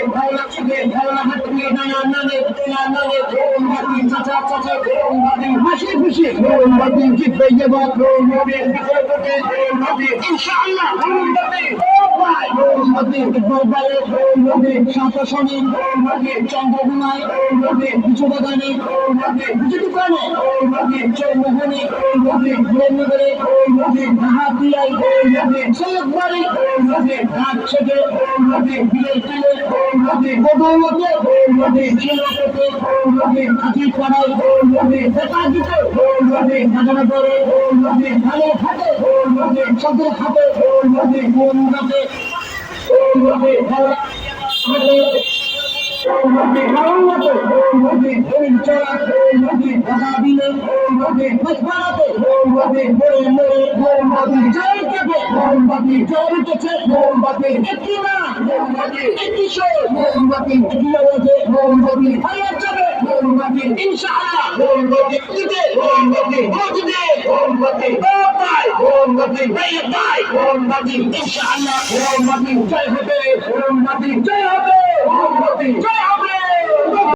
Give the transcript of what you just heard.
ভাইলা চুকে ভাইলা হাতে নানা নানে তেলা নানে মোমবাতি চাচা চাচা মোমবাতি হাসি খুশি মোমবাতি জিতবে এবার মোমবাতি বিজয় করবে মোমবাতি ইনশাআল্লাহ মোমবাতি ভাই মোমবাতি বাবারে মোমবাতি শান্তশনী মোমবাতি চন্দ্রগুনায় মোমবাতি কিছু বাগানে মোমবাতি কিছু দোকানে মোমবাতি চৌমোহনী মোমবাতি ভুবনগরে মোমবাতি হাতিয়ায় মোমবাতি সৈয়দবাড়ি মোমবাতি ঘাট থেকে মোমবাতি বিলের তীরে মোমবাতি বদৌলতে মোমবাতি চিরকতে মোমবাতি হাতিপাড়ায় মোমবাতি দেখা দিতে মোমবাতি হাজারগড়ে মোমবাতি ভালো খাতে মোমবাতি সদর খাতে মোমবাতি মোমবাতি মোমবাতি ভালো মোমবাতি ভালোতে মোমবাতি চড়া মোমবাতি বাধা দিলে মোমবাতি বাড়াতে মোমবাতি বড়ে মরে মোমবাতি জয় কেটে মোমবাতি জয় উঠেছে মোমবাতি একটি না মোমবাতি একটি শোর মোমবাতি একটি আওয়াজে মোমবাতি হারিয়ে যাবে মোমবাতি ইনশাআল্লাহ মোমবাতি দিতে মোমবাতি মসজিদে মোমবাতি বাই মোমবাতি বাই মোমবাতি ইনশাআল্লাহ মোমবাতি জয় হবে মোমবাতি জয় হবে মোমবাতি জয় হবে